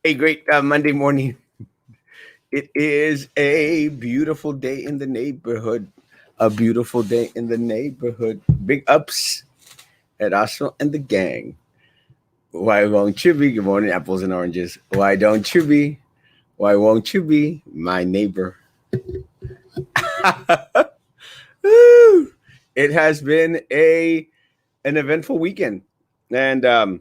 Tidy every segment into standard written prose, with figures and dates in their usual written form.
A great Monday morning. It is a beautiful day in the neighborhood. A beautiful day in the neighborhood. Big ups at Erasmo and the gang. Why won't you be? Good morning, apples and oranges. Why don't you be? Why won't you be my neighbor? Woo! It has been a an eventful weekend, and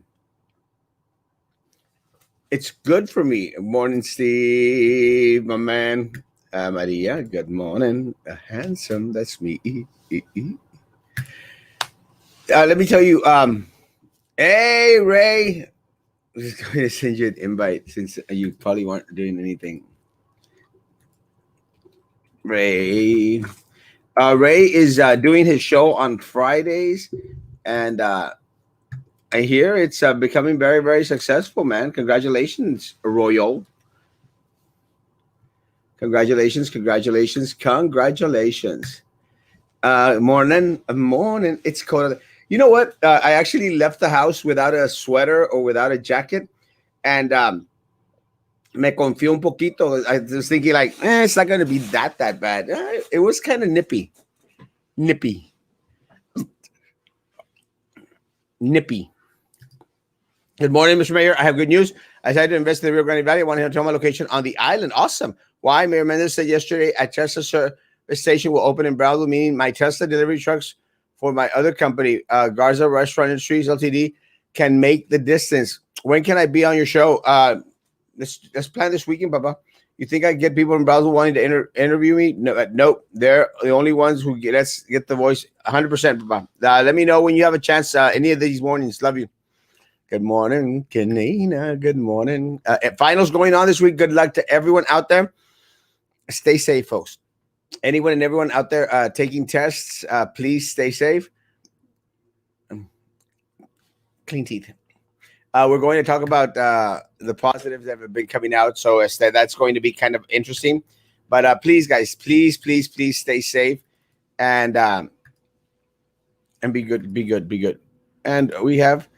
it's good for me. Morning, Steve, my man. Maria, good morning. Handsome, that's me. Let me tell you, hey, Ray. I'm just going to send you an invite since you probably weren't doing anything. Ray. Ray is doing his show on Fridays, and I hear it's becoming very, very successful, man. Congratulations, Royal. Congratulations, congratulations, congratulations. Morning, morning. It's cold. You know what? I actually left the house without a sweater or without a jacket, and me confió un poquito. I was thinking like, it's not gonna be that bad. It was kind of nippy, nippy. Good morning, Mr. Mayor. I have good news. I decided to invest in the Rio Grande Valley. I want to tell my location on the island. Awesome. Why? Mayor Mendez said yesterday a Tesla service station will open in Brownsville, meaning my Tesla delivery trucks for my other company, Garza Restaurant Industries Ltd., can make the distance. When can I be on your show? Let's plan this weekend, Papa. You think I get people in Brownsville wanting to interview me? No, nope. They're the only ones who let's get the voice 100%, Papa. Let me know when you have a chance. Any of these mornings. Love you. Good morning, Kenina. Good morning. Finals going on this week. Good luck to everyone out there. Stay safe, folks. Anyone and everyone out there taking tests, please stay safe. Clean teeth. We're going to talk about the positives that have been coming out. So that's going to be kind of interesting. But please, guys, please stay safe and be good, be good, be good. And we have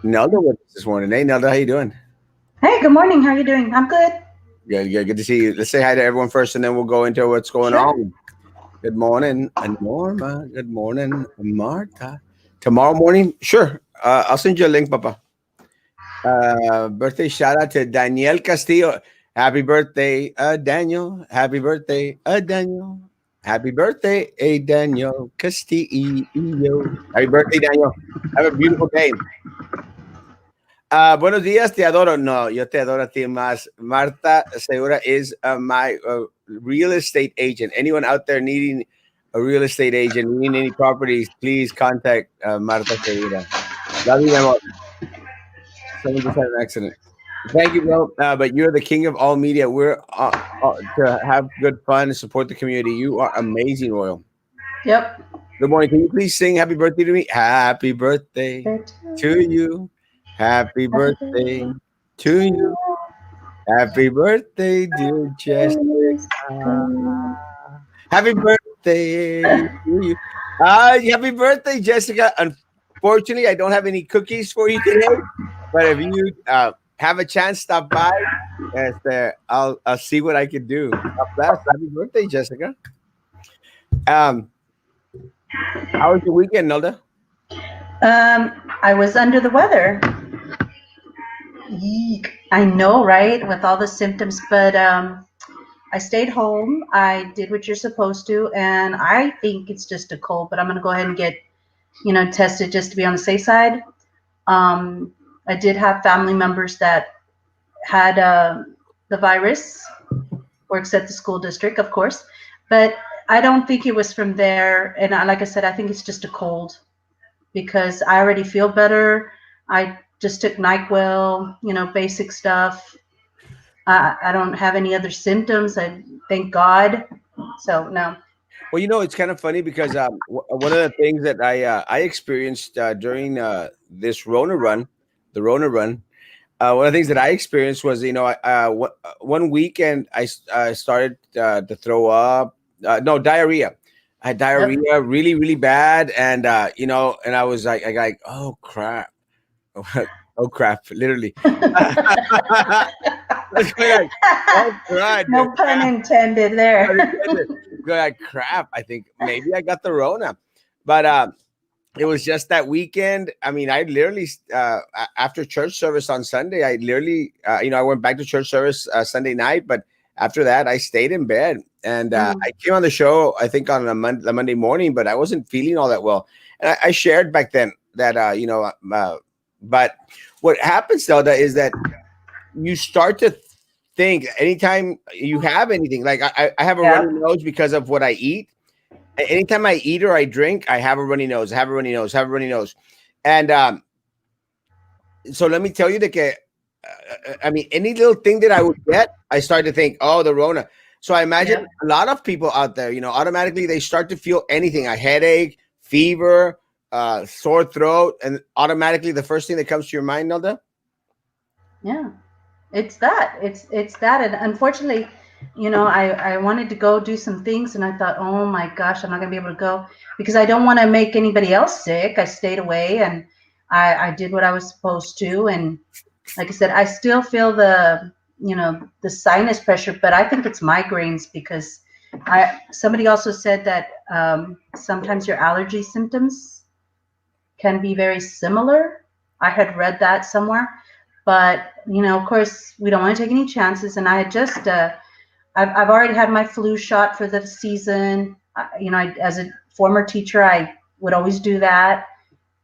Nelda with us this morning. Hey, Nelda, how you doing? Hey, good morning. How are you doing? I'm good. Good to see you. Let's say hi to everyone first, and then we'll go into what's going Sure. on. Good morning, Norma. Good morning, Marta. Tomorrow morning, sure. I'll send you a link, Papa. Birthday shout out to Daniel Castillo. Happy birthday, Daniel. Happy birthday, Daniel. Happy birthday, Daniel Castillo. Happy birthday, Daniel. Have a beautiful day. Buenos días, te adoro. No, yo te adoro a ti más. Marta Segura is my real estate agent. Anyone out there needing a real estate agent, needing any properties, please contact Marta Segura. Love you, amor. Someone just had an accident. Thank you, bro. But you're the king of all media. We're to have good fun and support the community. You are amazing, Royal. Yep. Good morning. Can you please sing happy birthday to me? Happy birthday to you. Happy birthday to you. Happy birthday, dear Jessica. Happy birthday to you. Happy birthday, Jessica. Unfortunately, I don't have any cookies for you today. But if you have a chance, stop by. I'll see what I can do. God bless. Happy birthday, Jessica. How was your weekend, Nelda? I was under the weather. Eek. I know, right? With all the symptoms, but I stayed home. I did what you're supposed to, and I think it's just a cold. But I'm gonna go ahead and get, tested just to be on the safe side. I did have family members that had the virus, works at the school district, of course, but I don't think it was from there. And like I said, I think it's just a cold because I already feel better. I just took NyQuil, basic stuff. I don't have any other symptoms. I thank God. So no. Well, it's kind of funny because one of the things that I experienced during this Rona run, the Rona run, one of the things that I experienced was, one weekend I started to throw up, no, diarrhea. I had diarrhea Yep. really, really bad. And, and I was like, oh crap. Oh crap, literally. was going like, oh God, No pun intended there. going like crap. I think maybe I got the Rona, but it was just that weekend. I mean, I literally after church service on Sunday, I literally I went back to church service Sunday night, but after that, I stayed in bed and Mm, I came on the show. I think on the Monday morning, but I wasn't feeling all that well, and I shared back then that but what happens though is that you start to think anytime you have anything like I have a runny yep. nose because of what I eat. Anytime I eat or I drink, I have a runny nose. I have a runny nose. Have a runny nose, and so let me tell you that. I mean, any little thing that I would get, I start to think, oh, the Rona. So I imagine Yep. a lot of people out there, automatically they start to feel anything, a headache, fever, sore throat, and automatically the first thing that comes to your mind, Nelda. Yeah. It's that, and unfortunately, I wanted to go do some things, and I thought, oh my gosh, I'm not gonna be able to go because I don't want to make anybody else sick. I stayed away, and I did what I was supposed to, and like I said, I still feel the sinus pressure, but I think it's migraines because I somebody also said that sometimes your allergy symptoms can be very similar. I had read that somewhere, but of course, we don't want to take any chances. And I had just, I've already had my flu shot for the season. As a former teacher, I would always do that.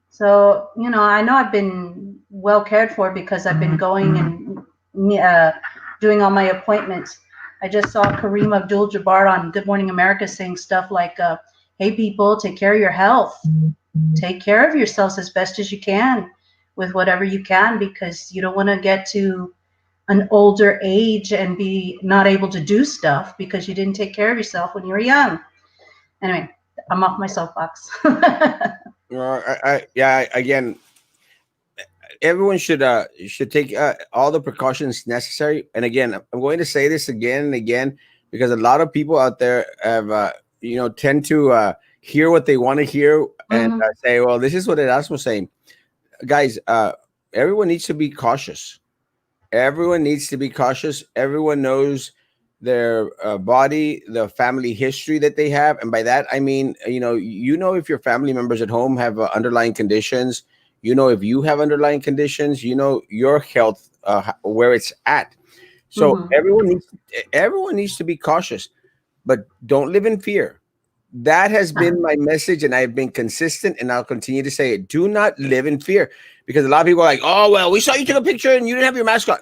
So I know I've been well cared for because I've been going and doing all my appointments. I just saw Kareem Abdul-Jabbar on Good Morning America saying stuff like, "Hey, people, take care of your health." Take care of yourselves as best as you can with whatever you can because you don't want to get to an older age and be not able to do stuff because you didn't take care of yourself when you were young. Anyway, I'm off my soapbox. Again, everyone should take all the precautions necessary. And again, I'm going to say this again and again because a lot of people out there have tend to hear what they want to hear and Mhm. say, well, this is what Erasmus saying. Guys, everyone needs to be cautious. Everyone needs to be cautious. Everyone knows their body, the family history that they have, and by that I mean, if your family members at home have underlying conditions, if you have underlying conditions, your health where it's at. So Mhm. everyone needs to be cautious, but don't live in fear. That has been my message, and I've been consistent, and I'll continue to say it. Do not live in fear, because a lot of people are like, "Oh, well, we saw you took a picture and you didn't have your mask on."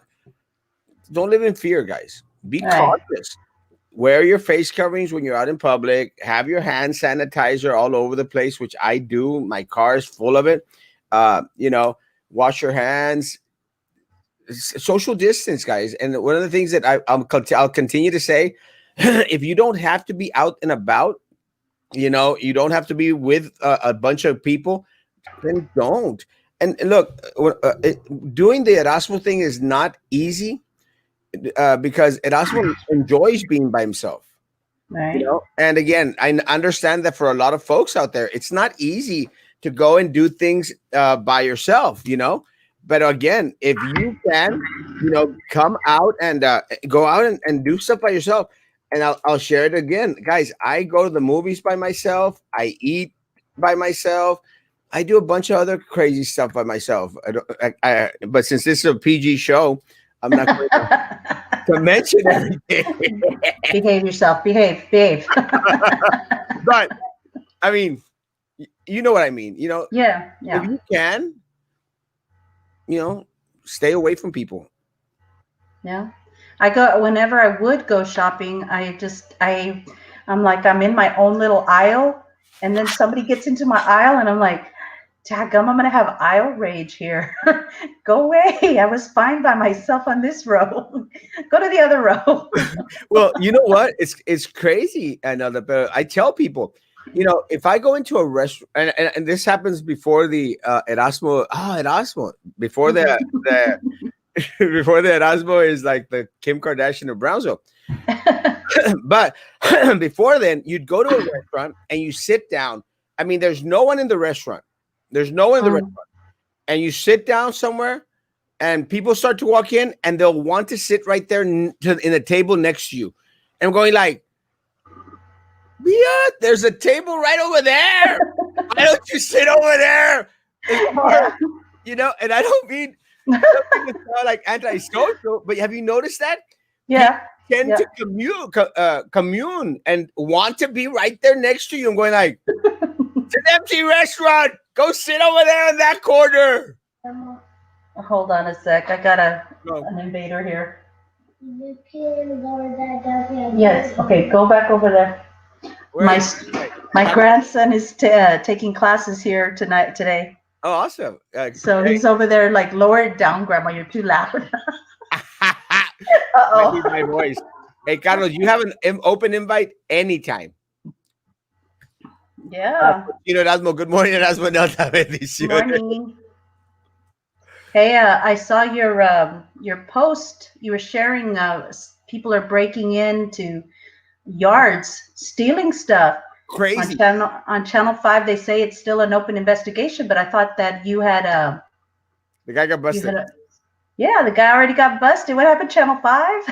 Don't live in fear, guys. Be Right. cautious. Wear your face coverings when you're out in public. Have your hand sanitizer all over the place, which I do. My car is full of it. Wash your hands. Social distance, guys. And one of the things that I'll continue to say, if you don't have to be out and about, you don't have to be with a bunch of people, then don't. And look, doing the Erasmus thing is not easy because Erasmo enjoys being by himself. Right. And again, I understand that for a lot of folks out there, it's not easy to go and do things by yourself. But again, if you can, come out and go out and do stuff by yourself. And I'll share it again, guys. I go to the movies by myself. I eat by myself. I do a bunch of other crazy stuff by myself. But since this is a PG show, I'm not going to mention everything. Behave yourself. Behave. But I mean, you know what I mean. Yeah. If Yeah. you can, you know, stay away from people. Yeah. I go whenever I would go shopping, I'm like I'm in my own little aisle, and then somebody gets into my aisle and I'm like, "Daggum, I'm gonna have aisle rage here. Go away. I was fine by myself on this row. Go to the other row." Well, you know what? It's crazy. And but I tell people, if I go into a restaurant, and this happens before the Erasmo, before the before the Erasmo is like the Kim Kardashian of Brownsville. But before then, you'd go to a restaurant and you sit down. I mean, there's no one in the restaurant. There's no one in the restaurant, and you sit down somewhere, and people start to walk in, and they'll want to sit right there in the table next to you. And I'm going like, yeah, there's a table right over there. Why don't you sit over there? Yeah. And I don't mean to sound like antisocial, but have you noticed that? People Yeah. tend Yeah. to commune and want to be right there next to you. I'm going like, it's an empty restaurant. Go sit over there in that corner. Hold on a sec. I got No. an invader here. You can lower that down. Yes. Okay. Go back over there. My grandson is taking classes here today. Oh, awesome. So hey. he's over there like, lower it down, Grandma. You're too loud. Might be my voice. Hey, Carlos, you have an open invite anytime. Yeah. Erasmo, good morning, Erasmo. Good morning. Hey, I saw your post. You were sharing. People are breaking into yards, stealing stuff. Crazy. On Channel 5, they say it's still an open investigation, but I thought that you had the guy got busted. Yeah, the guy already got busted. What happened, Channel 5?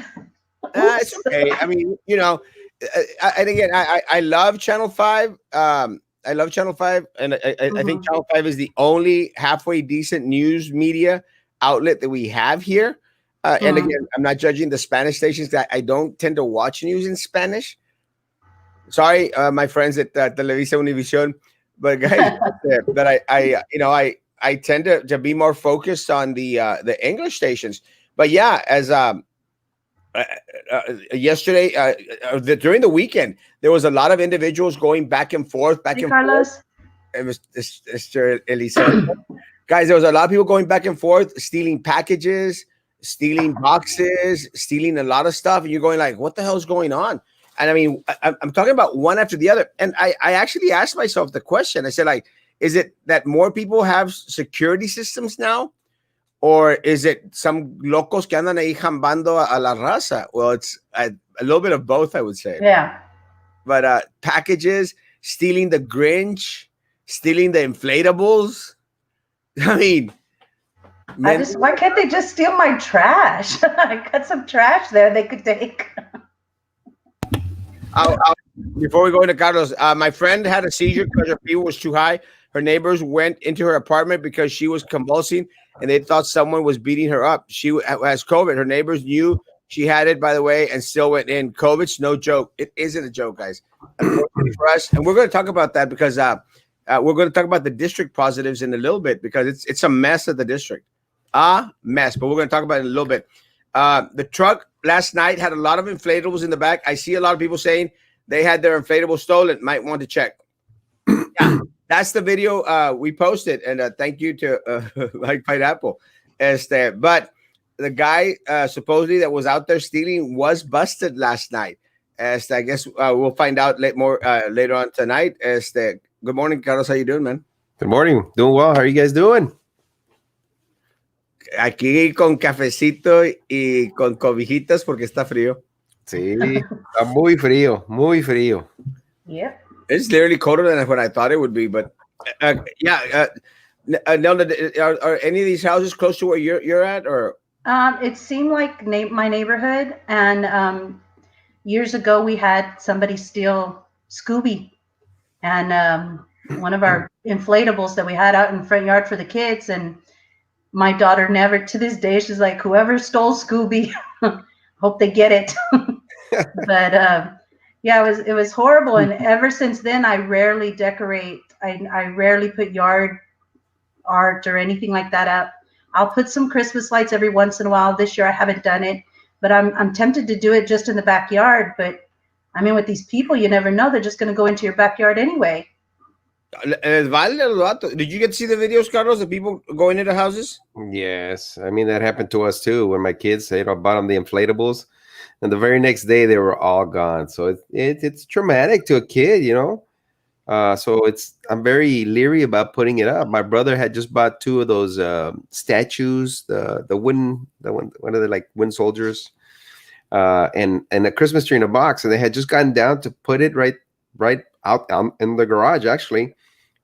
It's okay. I mean, and again, I love Channel 5. I love Channel 5, and I think Channel 5 is the only halfway decent news media outlet that we have here. And again, I'm not judging the Spanish stations. I don't tend to watch news in Spanish. Sorry, my friends at Televisa Univision, but guys, but I tend to be more focused on the English stations. But yeah, as yesterday, during the weekend, there was a lot of individuals going back and forth, Carlos. It was Mr. Elisa. Guys, there was a lot of people going back and forth, stealing packages, stealing boxes, stealing a lot of stuff. And you're going like, what the hell is going on? And I mean, I'm talking about one after the other. And I actually asked myself the question. I said, like, is it that more people have security systems now? Or is it some locos que andan ahí jambando a la raza? Well, it's a little bit of both, I would say. Yeah. But packages, stealing the Grinch, stealing the inflatables. I mean, why can't they just steal my trash? I got some trash there they could take. Before we go into Carlos, my friend had a seizure because her fever was too high. Her neighbors went into her apartment because she was convulsing, and they thought someone was beating her up. She has COVID. Her neighbors knew she had it, by the way, and still went in. COVID's no joke. It isn't a joke, guys. Unfortunately for us, and we're going to talk about that because we're going to talk about the district positives in a little bit because it's a mess at the district. Mess, but we're going to talk about it in a little bit. The truck last night had a lot of inflatables in the back. I see a lot of people saying they had their inflatable stolen. Might want to check. Yeah, that's the video we posted, and thank you to Mike Pineapple. But the guy supposedly that was out there stealing was busted last night. I guess we'll find out later on tonight. Good morning, Carlos. How you doing, man? Good morning. Doing well. How are you guys doing? Aquí con cafecito y con cobijitas porque está frío. Sí, está muy frío, muy frío. Yeah. It's literally colder than what I thought it would be, but Nelda, are any of these houses close to where you're at, or? It seemed like my neighborhood, and years ago we had somebody steal Scooby, and one of our inflatables that we had out in the front yard for the kids, and my daughter never, to this day, she's like, whoever stole Scooby, hope they get it. But yeah, it was horrible. And ever since then, I rarely decorate. I rarely put yard art or anything like that up. I'll put some Christmas lights every once in a while. This year I haven't done it, but I'm tempted to do it just in the backyard. But I mean, with these people, you never know. They're just going to go into your backyard anyway. Did you get to see the videos, Carlos, of people going into houses? Yes. I mean, that happened to us too when my kids, bought them the inflatables, and the very next day they were all gone. So it's traumatic to a kid, So I'm very leery about putting it up. My brother had just bought 2 of those statues, the wooden, what are they, like wooden soldiers, and a Christmas tree in a box, and they had just gotten down to put it right out in the garage actually,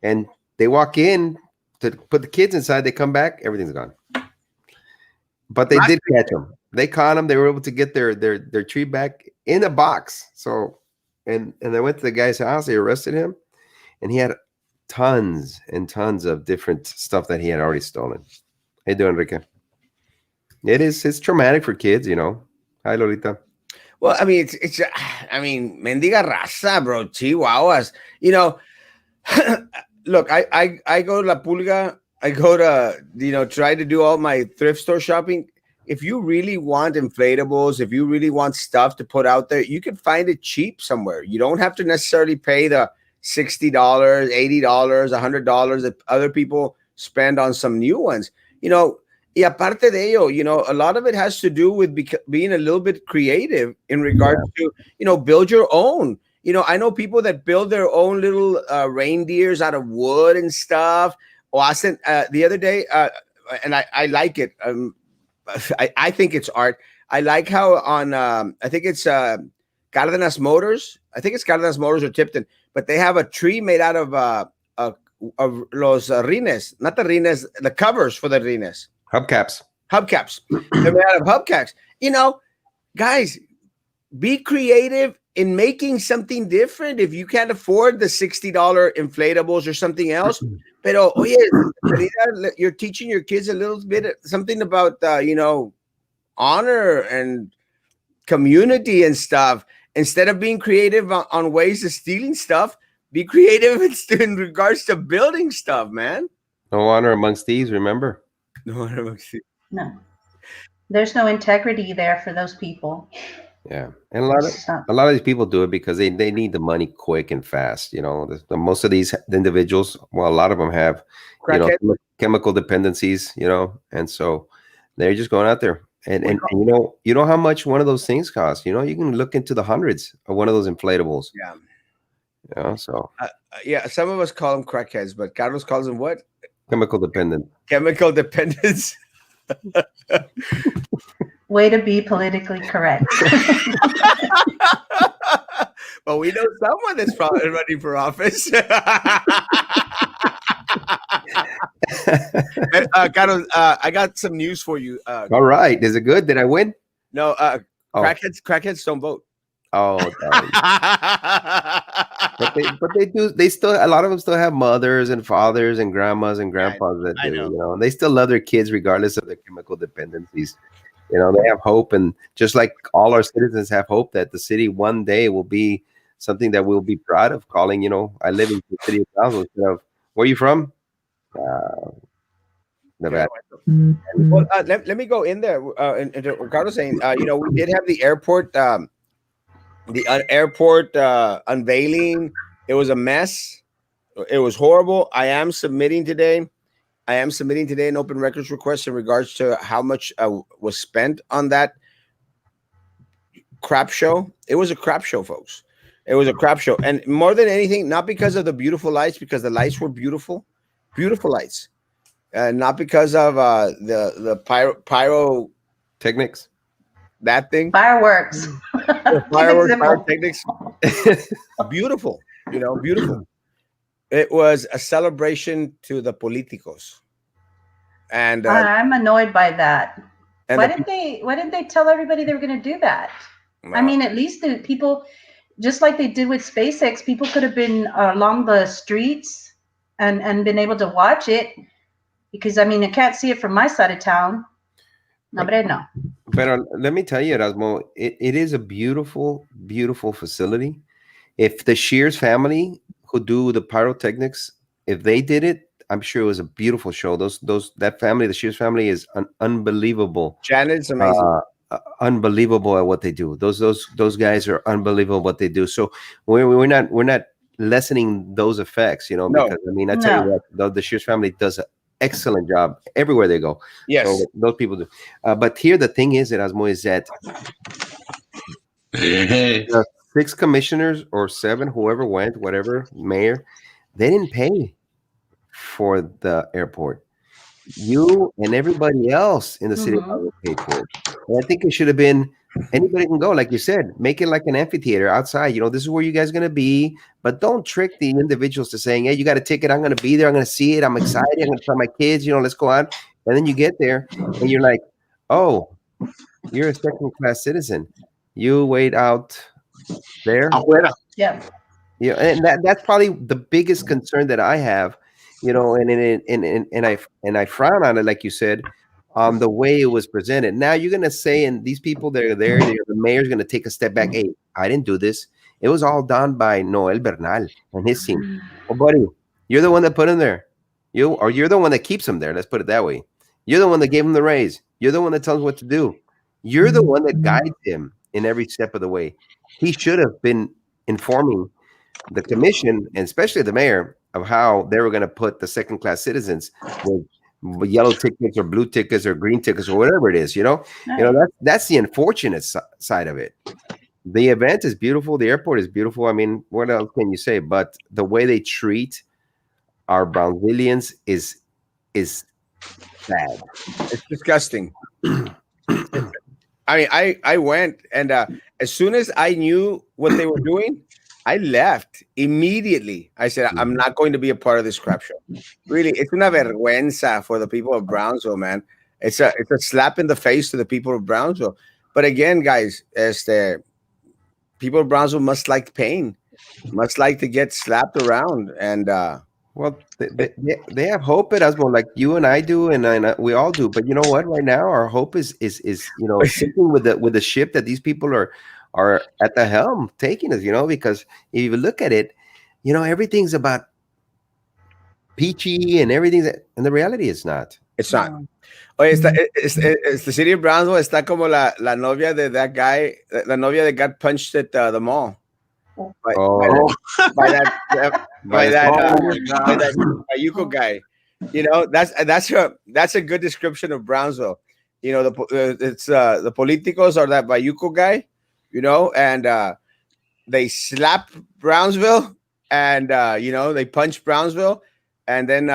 and they walk in to put the kids inside. They come back, everything's gone. But they did catch him. They caught him. They were able to get their tree back in a box. So, and they went to the guy's house. They arrested him, and he had tons and tons of different stuff that he had already stolen. How you doing, Enrique? It's traumatic for kids, you know. Hi, Lolita. Well, I mean, it's I mean, mendiga raza, bro, chihuahuas. You know, look, I go to La Pulga. I go to, try to do all my thrift store shopping. If you really want inflatables, if you really want stuff to put out there, you can find it cheap somewhere. You don't have to necessarily pay the $60, $80, $100 that other people spend on some new ones. Y aparte de ello, a lot of it has to do with being a little bit creative in regards to, build your own. I know people that build their own little reindeers out of wood and stuff. Oh, I sent the other day, and I like it. I think it's art. I like how on, I think it's Cardenas Motors. I think it's Cardenas Motors or Tipton, but they have a tree made out of los rines, not the rines, the covers for the rines. Hubcaps. They're made out of hubcaps. Guys, be creative in making something different. If you can't afford the $60 inflatables or something else, pero oye, you're teaching your kids a little bit something about honor and community and stuff. Instead of being creative on ways of stealing stuff, be creative in regards to building stuff, man. No honor amongst thieves, remember? No honor amongst thieves. No. There's no integrity there for those people. Yeah, and a lot of these people do it because they need the money quick and fast. Most of these individuals, well, a lot of them have, chemical dependencies. And so they're just going out there, and you know how much one of those things costs. You can look into the hundreds of one of those inflatables. Yeah. So yeah, some of us call them crackheads, but Carlos calls them what? Chemical dependent. Chemical dependence. Way to be politically correct. Well, we know someone that's probably running for office. Carlos, I got some news for you. All right. Is it good? Did I win? No, crackheads don't vote. Oh, but they do. They still, a lot of them still have mothers and fathers and grandmas and grandpas that do. And they still love their kids regardless of their chemical dependencies. They have hope, and just like all our citizens have hope that the city one day will be something that we'll be proud of calling. I live in the city of Brownsville. Instead of, where are you from? Nevada. Well, let me go in there. And Ricardo saying, we did have the airport, unveiling. It was a mess. It was horrible. I am submitting today an open records request in regards to how much was spent on that crap show. It was a crap show, folks. It was a crap show. And more than anything, not because of the beautiful lights, because the lights were beautiful lights. Not because of the pyrotechnics. That thing. Fireworks. Pyrotechnics. Beautiful. Beautiful. It was a celebration to the politicos, and I'm annoyed by that. Why didn't they tell everybody they were going to do that? No. I mean, at least the people, just like they did with SpaceX, people could have been along the streets and been able to watch it, because I mean, I can't see it from my side of town. No. But let me tell you, Erasmo, it is a beautiful, beautiful facility. If the Shears family who do the pyrotechnics, if they did it, I'm sure it was a beautiful show. That family, the Shears family, is unbelievable. Janet's amazing. Unbelievable at what they do. Those guys are unbelievable what they do. So we're not lessening those effects, because I mean, I tell you what, the Shears family does an excellent job everywhere they go. Yes, so those people do. But here the thing is, Erasmo, is that 6 commissioners or 7, whoever went, whatever, mayor, they didn't pay for the airport. You and everybody else in the city paid for it. And I think it should have been anybody can go, like you said, make it like an amphitheater outside. This is where you guys are going to be, but don't trick the individuals to saying, hey, you got a ticket. I'm going to be there. I'm going to see it. I'm excited. I'm going to tell my kids, let's go out. And then you get there and you're like, Oh, you're a second class citizen. You wait out there. Afuera. Yeah. Yeah, and that's probably the biggest concern that I have, and I frown on it, like you said, on the way it was presented. Now you're gonna say, and these people that are there, the mayor's gonna take a step back. Hey, I didn't do this. It was all done by Noel Bernal and his team. Oh, buddy, you're the one that put him there. You're the one that keeps him there. Let's put it that way. You're the one that gave him the raise. You're the one that tells him what to do. You're the one that guides him in every step of the way. He should have been informing the commission and especially the mayor of how they were going to put the second class citizens with yellow tickets or blue tickets or green tickets or whatever it is. That's the unfortunate side of it. The event is beautiful. The airport is beautiful. I mean, what else can you say? But the way they treat our Brownsvillians is sad. It's disgusting. I mean, I went and as soon as I knew what they were doing, I left immediately. I said, I'm not going to be a part of this crap show. Really, it's una vergüenza for the people of Brownsville, man. It's a slap in the face to the people of Brownsville. But again, guys, people of Brownsville must like pain, must like to get slapped around. And well, they have hope at Erasmo, like you and I do, and we all do. But you know what? Right now, our hope is sinking with the ship that these people are at the helm taking us. Because if you look at it, everything's about peachy and everything, and the reality is not. It's not. Oye, it's the city of Brownsville está como la novia de that guy, la novia that got punched at the mall. By that Yuko guy. That's a good description of Brownsville. It's the politicos are that Bayuco guy, and they slap Brownsville, and they punch Brownsville, and then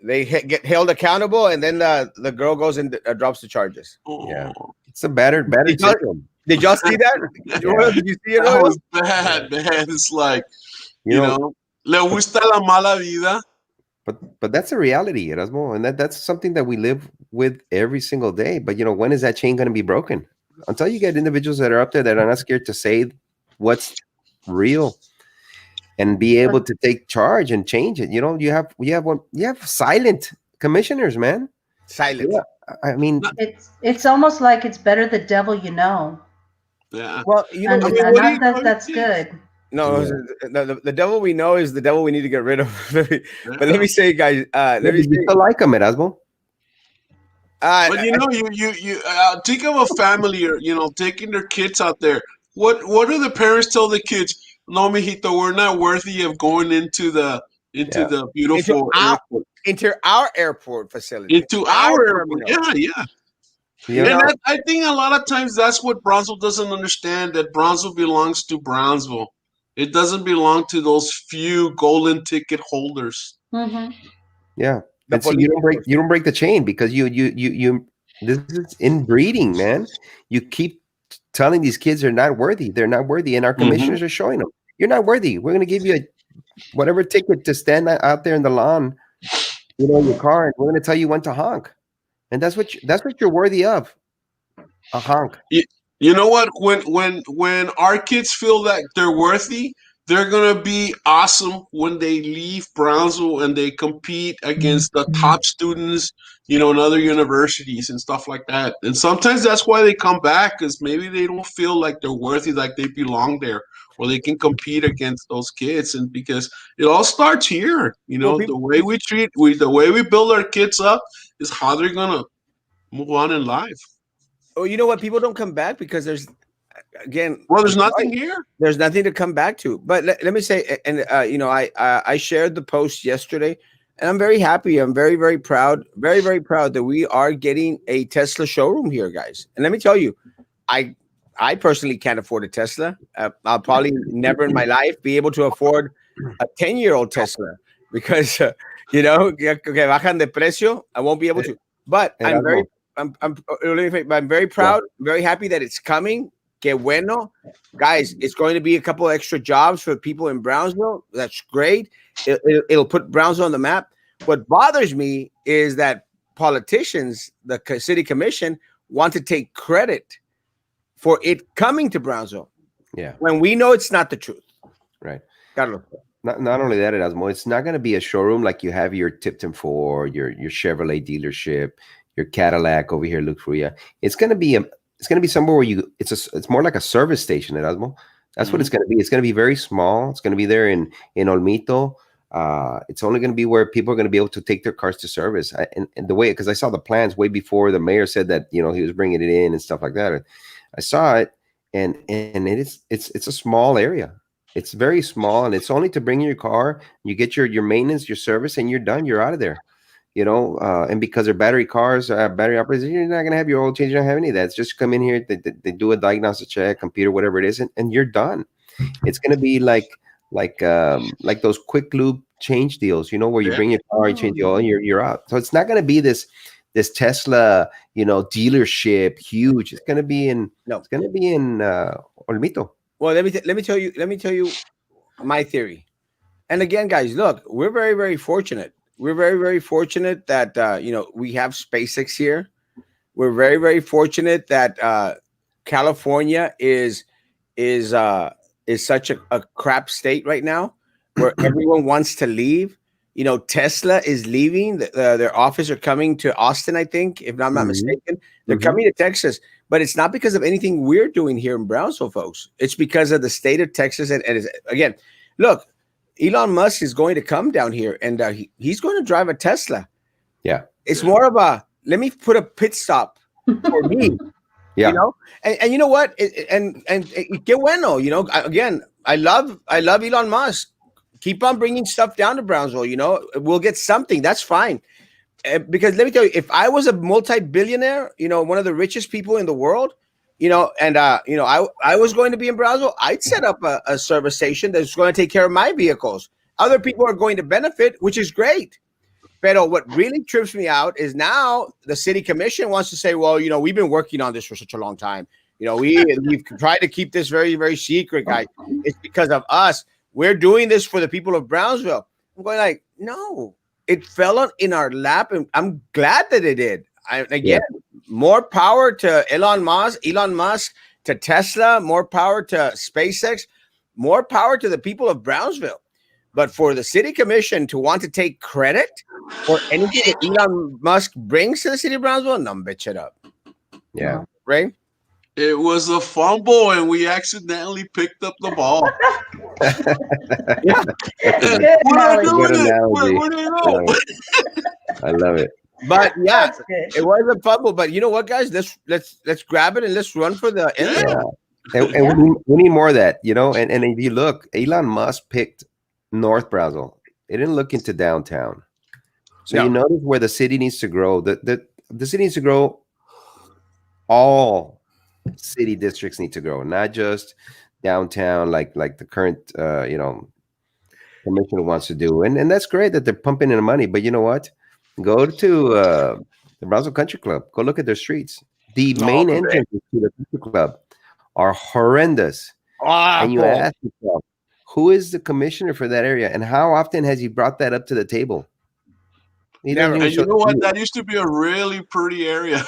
they get held accountable, and then the girl goes and drops the charges. Yeah, it's a battered system. Did y'all see that? Yeah. Did you see it? That was bad, man. It's like, le gusta la mala vida. But that's a reality, Erasmo, and that's something that we live with every single day. But when is that chain going to be broken? Until you get individuals that are up there that are not scared to say what's real and be able to take charge and change it. You have silent commissioners, man. Silent. Yeah. I mean, it's almost like it's better the devil you know. Yeah. Well, that's good. No, the devil we know is the devil we need to get rid of. But let me say, guys, you still like them, Erasmo. But you think of a family, or taking their kids out there. What do the parents tell the kids? No, mijito, we're not worthy of going into the beautiful airport. Into our airport facility. Into our airport. Yeah. And I think a lot of times that's what Brownsville doesn't understand, that Brownsville belongs to Brownsville. It doesn't belong to those few golden ticket holders. Mm-hmm. Yeah. And so you don't break the chain because you this is inbreeding, man. You keep telling these kids they're not worthy. They're not worthy. And our commissioners are showing them, you're not worthy. We're going to give you whatever ticket to stand out there in the lawn, in your car, and we're going to tell you when to honk. And that's what you're worthy of. A honk. You know what? When our kids feel that they're worthy, they're gonna be awesome when they leave Brownsville and they compete against the top students, in other universities and stuff like that. And sometimes that's why they come back, because maybe they don't feel like they're worthy, like they belong there, or they can compete against those kids. And because it all starts here, the way we build our kids up is how they're gonna move on in life. Oh, you know what? People don't come back because there's nothing here. There's nothing to come back to. But let me say, and I shared the post yesterday, and I'm very happy. I'm very, very proud, very, very proud that we are getting a Tesla showroom here, guys. And let me tell you, I personally can't afford a Tesla. I'll probably never in my life be able to afford a 10-year-old Tesla because que bajan de precio. I won't be able to. But I'm very proud, very happy that it's coming. Que bueno, guys! It's going to be a couple extra jobs for people in Brownsville. That's great. It'll put Brownsville on the map. What bothers me is that politicians, the city commission, want to take credit for it coming to Brownsville Yeah. when we know it's not the truth. Right. Carlos. Not only that, Erasmo, it's not going to be a showroom like you have your Tipton Ford, your Chevrolet dealership, your Cadillac over here, Luke Fruya. It's going to be somewhere where it's more like a service station, Erasmo. That's what it's going to be. It's going to be very small. It's going to be there in Olmito. It's only going to be where people are going to be able to take their cars to service. And the way, because I saw the plans way before the mayor said that, he was bringing it in and stuff like that. I saw it, and it's a small area. It's very small, and it's only to bring your car. You get your maintenance, your service, and you're done. You're out of there. And because they're battery cars, battery operators, you're not going to have your oil change. You don't have any of that. It's just come in here, they do a diagnostic check, computer, whatever it is, and you're done. It's going to be like those quick lube change deals, where you bring your car, you change the oil, and you're out. So it's not going to be this Tesla, dealership, huge. It's going to be in Olmito. Well, let me tell you my theory. And again, guys, look, we're very, very fortunate. We're very, very fortunate that we have SpaceX here. We're very, very fortunate that California is such a crap state right now, where everyone wants to leave. Tesla is leaving. Their office are coming to Austin, I think, if I'm not mistaken. They're coming to Texas, but it's not because of anything we're doing here in Brownsville, folks. It's because of the state of Texas. And again, look, Elon Musk is going to come down here, and he's going to drive a Tesla. Yeah. It's more of let me put a pit stop for me. Yeah. And you know what? And que bueno, again, I love Elon Musk. Keep on bringing stuff down to Brownsville. We'll get something. That's fine. Because let me tell you, if I was a multi-billionaire, one of the richest people in the world, I was going to be in Brownsville, I'd set up a service station that's going to take care of my vehicles. Other people are going to benefit, which is great. But what really trips me out is now the city commission wants to say, well, we've been working on this for such a long time. We've tried to keep this very, very secret, guys. It's because of us. We're doing this for the people of Brownsville. I'm going like, no, it fell in our lap, and I'm glad that it did. More power to Elon Musk, to Tesla, more power to SpaceX, more power to the people of Brownsville. But for the city commission to want to take credit for anything that Elon Musk brings to the city of Brownsville, no, bitch it up. Yeah. Right? It was a fumble, and we accidentally picked up the ball. Yeah. What did I know? I love it. But yeah, it was a fumble. But you know what, guys? Let's grab it and let's run for the end. Yeah. And we need more of that, And if you look, Elon Musk picked North Brownsville. It didn't look into downtown. So you notice where the city needs to grow. The city needs to grow. All city districts need to grow, not just downtown, like the current commissioner wants to do. And that's great that they're pumping in the money. But you know what? Go to the Brownsville Country Club. Go look at their streets. The main entrances to the country club are horrendous. And you ask yourself, who is the commissioner for that area, and how often has he brought that up to the table? And you know what? That used to be a really pretty area.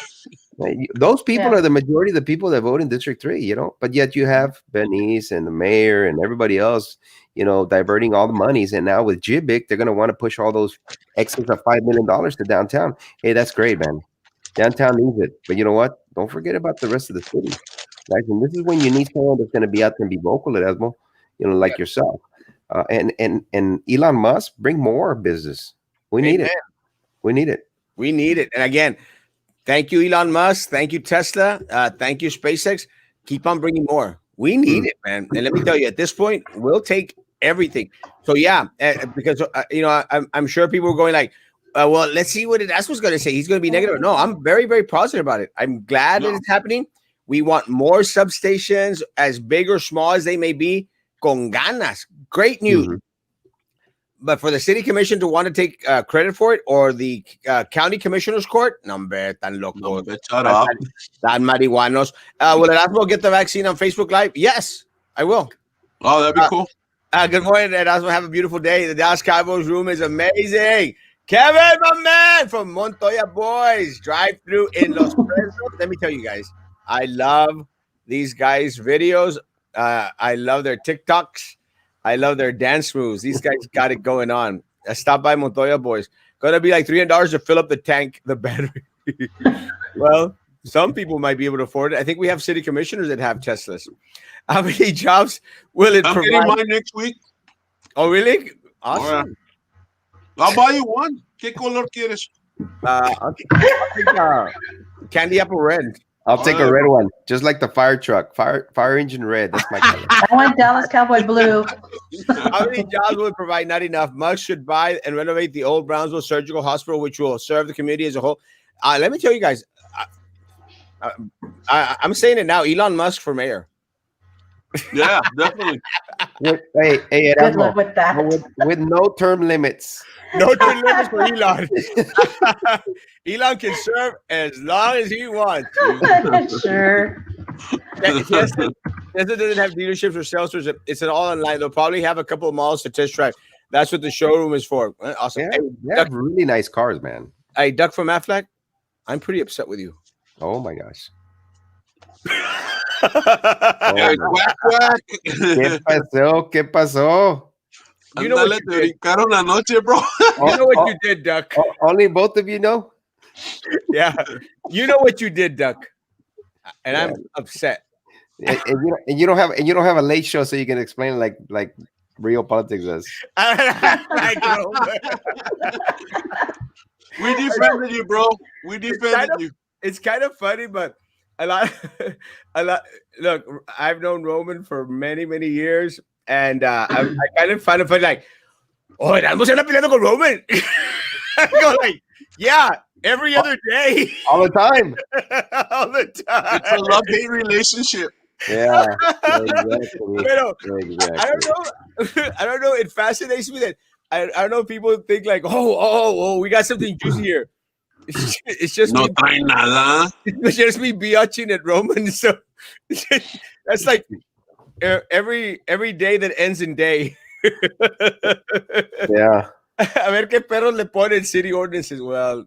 Those people are the majority of the people that vote in District 3, But yet you have Benice and the mayor and everybody else, diverting all the monies. And now with Jibic, they're going to want to push all those excess of $5 million to downtown. Hey, that's great, man. Downtown needs it. But you know what? Don't forget about the rest of the city. Right? And this is when you need someone that's going to be out there and be vocal, Erasmo, like yourself. And Elon Musk, bring more business. We need it. We need it. We need it. And again, thank you, Elon Musk. Thank you, Tesla. Thank you, SpaceX. Keep on bringing more. We need it, man. And let me tell you, at this point, we'll take everything. So because I'm sure people are going like, well, let's see what Erasmo's going to say. He's going to be negative. No, I'm very, very positive about it. I'm glad that it's happening. We want more substations, as big or small as they may be, con ganas. Great news. But for the city commission to want to take credit for it, or the county commissioner's court, tan loco. Shut up. Tan marihuanos. Will Erasmo get the vaccine on Facebook Live? Yes, I will. Oh, that'd be cool. Good morning, Erasmo. Have a beautiful day. The Dallas Cowboys room is amazing. Kevin, my man from Montoya Boys Drive Through in Los Fresnos. Let me tell you guys, I love these guys' videos. I love their TikToks. I love their dance moves. These guys got it going on. Stop by Montoya Boys. Gonna be like $300 to fill up the tank, the battery. Well, some people might be able to afford it. I think we have city commissioners that have Teslas. How many jobs will it I'm provide? getting mine next week. Oh, really? All right. Awesome. I'll buy you one. ¿Qué color quieres? I'll take, candy apple red. I'll take a red one, just like the fire truck, fire engine red. That's my color. I want Dallas Cowboy blue. How many jobs will it provide? Not enough. Musk should buy and renovate the old Brownsville Surgical Hospital, which will serve the community as a whole. Let me tell you guys, I'm saying it now. Elon Musk for mayor. Yeah, definitely. Hey, Good Erasmo, luck with that. with no term limits. No term limits for Elon. Elon can serve as long as he wants. Sure. Tesla doesn't have dealerships or sales stores. It's an all online. They'll probably have a couple of malls to test drive. That's what the showroom is for. Awesome. Yeah, Hey, they have really nice cars, man. hey, Duck from Aflac, I'm pretty upset with you. Oh my gosh. Hey, quack, quack. ¿Qué pasó? ¿Qué pasó? You know what Ándale, you te did. brincaron anoche, bro. You know what you did, Duck. Only both of you know? Yeah. You know what you did, Duck. And I'm upset. And you don't have a late show, so you can explain it like real politics does. I know. We defended you, bro. We defended you. It's kind of funny, but a lot. Look, I've known Roman for many, many years, and I kind of find it funny, like, oh, Erasmo se anda peleando con Roman. I go like, yeah, every other day, All the time. all the time. It's a love-hate relationship. Yeah. Exactly. Pero, Exactly. I don't know. I don't know. It fascinates me that I don't know. People think like, oh, we got something juicy here. It's just No me. trae nada. It's just me biatching at Roman. So that's like every day that ends in day. Yeah. A ver qué perros le ponen city ordinances. Well,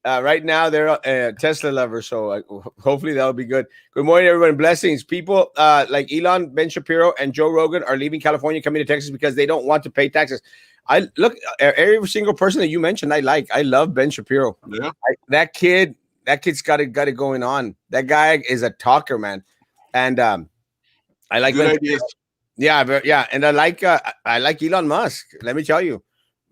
right now they're Tesla lovers, so hopefully that'll be good. Good morning, everyone. Blessings. People like Elon, Ben Shapiro, and Joe Rogan are leaving California, coming to Texas because they don't want to pay taxes. I look every single person that you mentioned. I love Ben Shapiro. Yeah. That kid's got it going on. That guy is a talker, man. And I like Good Ben ideas. Shapiro. Yeah, and I like Elon Musk. Let me tell you.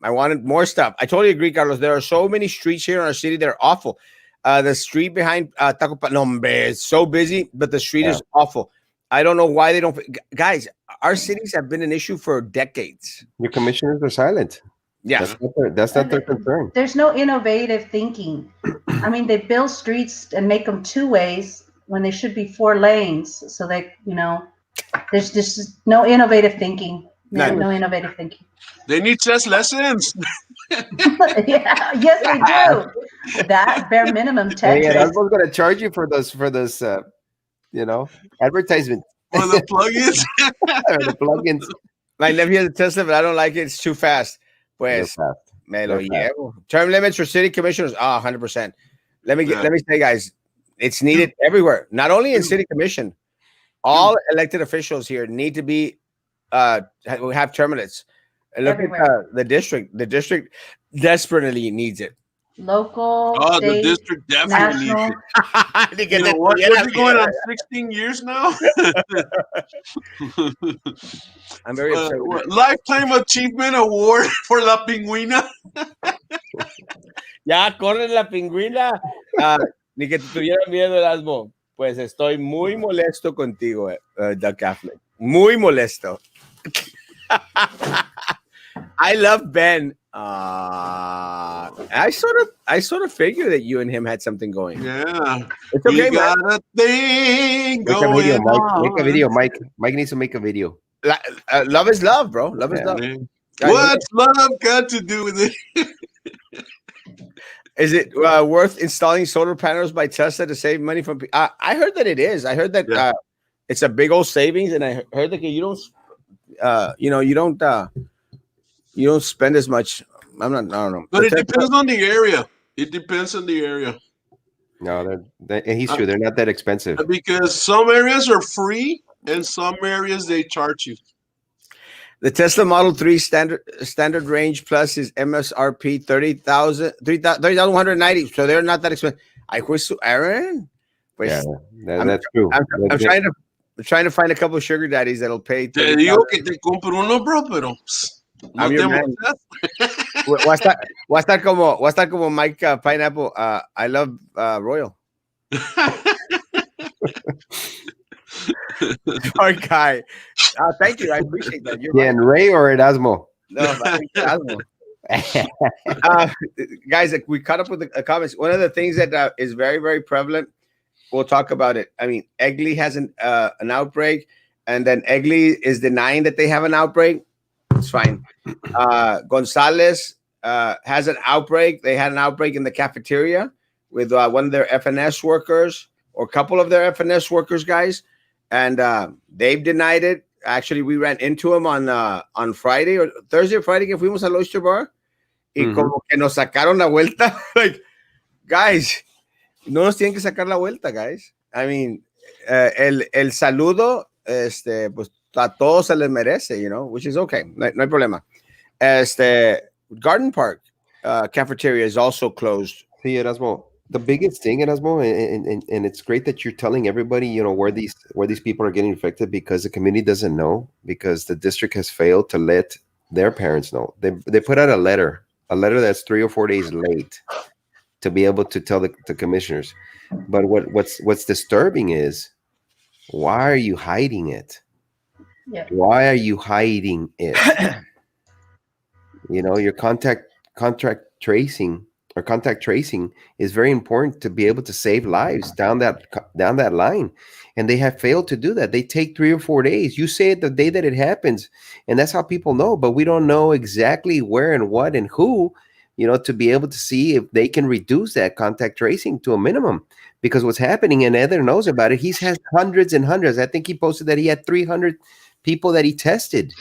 I wanted more stuff. I totally agree, Carlos. There are so many streets here in our city that are awful. The street behind Taco Nombre is so busy, but the street is awful. I don't know why they don't. Guys, our cities have been an issue for decades. Your commissioners are silent. Yeah. That's not their concern. There's no innovative thinking. I mean, they build streets and make them 2 ways when they should be 4 lanes. So there's just no innovative thinking. No innovative thinking. They need chess lessons. Yeah, yes, they do. That bare minimum Hey, Tetris. Erasmo's gonna charge you for those advertisement For the plugins. or the plugins. My nephew has a Tesla, but I don't like it. It's too fast. They're Pues, fast. me lo They're fast. llevo. Term limits for city commissioners. 100%. Let me say, guys, it's needed everywhere. Not only in city commission, all elected officials here need to be have term limits. And look Everywhere. at the district. The district desperately needs it. Local, Oh, state, the district definitely needs national. it. You know what? What's it going on 16 years now? I'm very upset. with it. Lifetime Achievement Award for La Pingüina. Ya, corre la pingüina. Ni que te tuviera miedo, Erasmo. Pues estoy muy molesto contigo, Doug Affleck. Muy molesto. I love Ben. I sort of figured that you and him had something going. Yeah. It's okay, We man. got a thing Make a video, going Mike. on. Make a video, Mike. Mike needs to make a video. Love is love, bro. Love is love. Man. What's love got to do with it? Is it worth installing solar panels by Tesla to save money from? I heard that it is. I heard that it's a big old savings, and I heard that you don't, you don't spend as much I'm not. I don't know. But it depends on the area. It depends on the area. No, and he's true. They're not that expensive. Because some areas are free and some areas they charge you. The Tesla Model 3 standard range plus is MSRP 30,190. So they're not that expensive. I wish to Aaron. Yeah, I'm, that's true. I'm trying to find a couple of sugar daddies that'll pay. Te digo que te compro uno, bro, pero no te emocionas. Va a estar como Mike Pineapple. I love Royal. Our guy. Thank you. I appreciate that. Yeah, and Ray or Erasmo? No, I think Erasmo. Guys, we caught up with the comments. One of the things that is very, very prevalent, we'll talk about it. I mean, Egley has an outbreak, and then Egley is denying that they have an outbreak. It's fine. Gonzalez has an outbreak. They had an outbreak in the cafeteria with one of their FNS workers or a couple of their FNS workers, guys. And they've denied it. Actually, we ran into them on Friday or Thursday or Friday que fuimos al Oyster Bar. Y como que nos sacaron la vuelta. Like, guys, no nos tienen que sacar la vuelta, guys. I mean, el saludo, pues a todos se les merece, you know, which is okay. No hay problema. Garden Park cafeteria is also closed. See, Erasmo, the biggest thing, Erasmo, and it's great that you're telling everybody, you know, where these people are getting infected, because the community doesn't know, because the district has failed to let their parents know. They put out a letter that's 3 or 4 days late to be able to tell the commissioners. But what's disturbing is, why are you hiding it? Yeah. Why are you hiding it? You know, your contact tracing is very important to be able to save lives down that line, and they have failed to do that. They take 3 or 4 days. You say it the day that it happens, and that's how people know. But we don't know exactly where and what and who, you know, to be able to see if they can reduce that contact tracing to a minimum. Because what's happening, and Heather knows about it, he's had hundreds and hundreds. I think he posted that he had 300 people that he tested.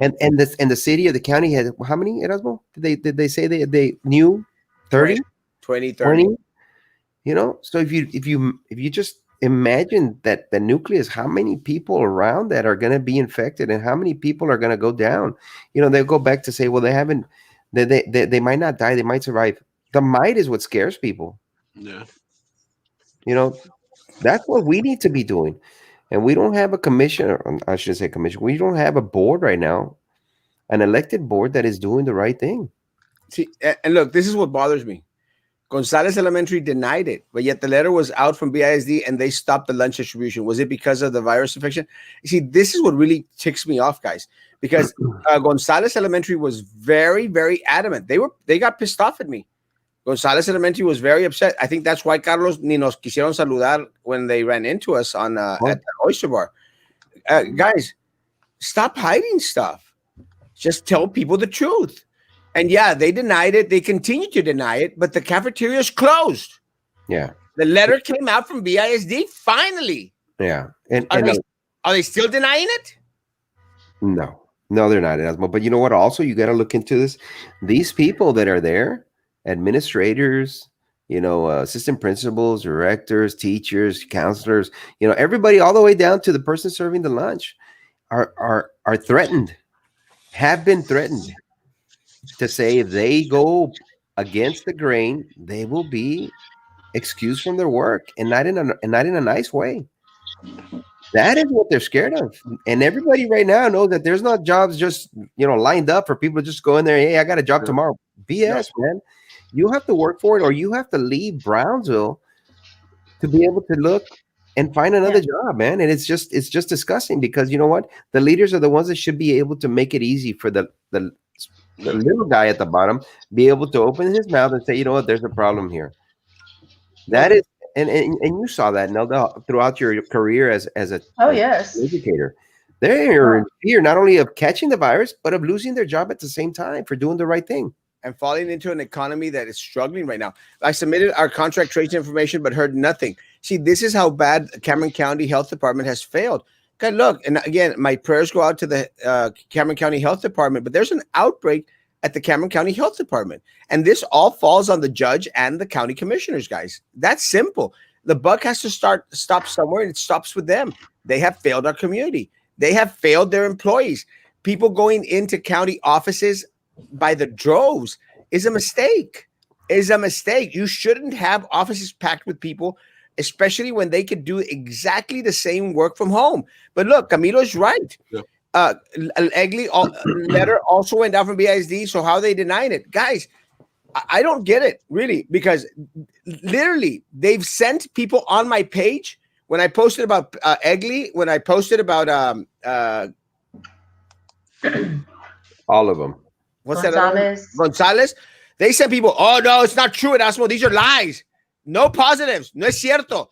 And the city or the county had how many, Erasmo? Did they say they knew 30? 20. You know, so if you just imagine that the nucleus, how many people around that are going to be infected and how many people are going to go down, you know, they'll go back to say, well, they might not die, they might survive. The might is what scares people. Yeah. You know, that's what we need to be doing. And we don't have a commission, I should say commission. We don't have a board right now, an elected board that is doing the right thing. See, and look, this is what bothers me. Gonzalez Elementary denied it, but yet the letter was out from BISD and they stopped the lunch distribution. Was it because of the virus infection? You see, this is what really ticks me off, guys, because Gonzalez Elementary was very, very adamant. They got pissed off at me. Gonzalez Elementary was very upset. I think that's why Carlos ni nos quisieron saludar when they ran into us at the Oyster Bar. Guys, stop hiding stuff. Just tell people the truth. And yeah, they denied it. They continue to deny it, but the cafeteria is closed. Yeah. The letter came out from BISD finally. Yeah. Are they still denying it? No, they're not, Erasmo. But you know what? Also, you got to look into this. These people that are there, administrators, you know, assistant principals, directors, teachers, counselors, you know, everybody all the way down to the person serving the lunch are threatened, have been threatened to say if they go against the grain, they will be excused from their work, and not in a nice way. That is what they're scared of. And everybody right now knows that there's not jobs just, you know, lined up for people to just go in there. Hey, I got a job tomorrow. BS, man. You have to work for it, or you have to leave Brownsville to be able to look and find another job, man. And it's just disgusting, because you know what? The leaders are the ones that should be able to make it easy for the little guy at the bottom, be able to open his mouth and say, you know what, there's a problem here. That is, and you saw that, Nelda, throughout your career as an educator. They're in fear not only of catching the virus, but of losing their job at the same time for doing the right thing. And falling into an economy that is struggling right now. I submitted our contract tracing information, but heard nothing. See, this is how bad Cameron County Health Department has failed. Okay, look, and again, my prayers go out to the Cameron County Health Department, but there's an outbreak at the Cameron County Health Department. And this all falls on the judge and the county commissioners, guys. That's simple. The buck has to stop somewhere, and it stops with them. They have failed our community. They have failed their employees. People going into county offices by the droves is a mistake. You shouldn't have offices packed with people, especially when they could do exactly the same work from home. But look, Camilo is right. Yeah. Egli letter also went out from BISD. So how are they denying it? Guys, I don't get it, really, because literally they've sent people on my page when I posted about Egli, when I posted about All of them. what's Gonzalez. that? Gonzalez. They sent people, oh, no, it's not true, Erasmo. These are lies. No positives. No es cierto.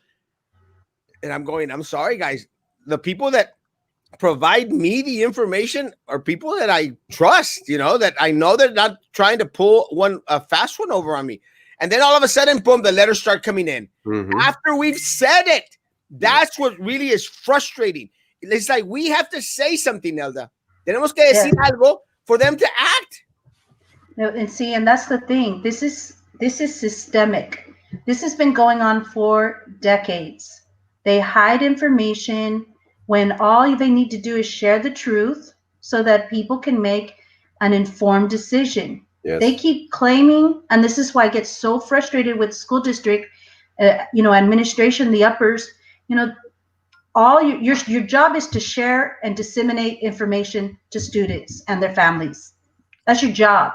And I'm sorry, guys. The people that provide me the information are people that I trust, that I know they're not trying to pull a fast one over on me. And then all of a sudden, boom, the letters start coming in. Mm-hmm. After we've said it. That's what really is frustrating. It's like we have to say something, Nelda. Tenemos que decir algo for them to act. No, and that's the thing. This is systemic. This has been going on for decades. They hide information when all they need to do is share the truth so that people can make an informed decision. Yes. They keep claiming, and this is why I get so frustrated with school district, administration, the uppers. All your job is to share and disseminate information to students and their families. That's your job.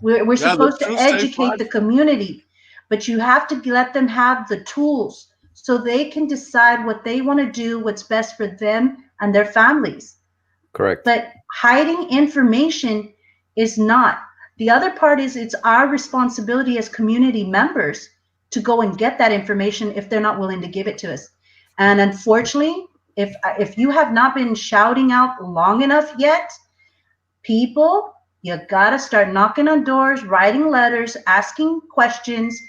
We're supposed to educate the community, but you have to let them have the tools so they can decide what they want to do, what's best for them and their families. Correct. But hiding information is not. The other part is it's our responsibility as community members to go and get that information if they're not willing to give it to us. And unfortunately, if you have not been shouting out long enough yet, people, you gotta start knocking on doors, writing letters, asking questions,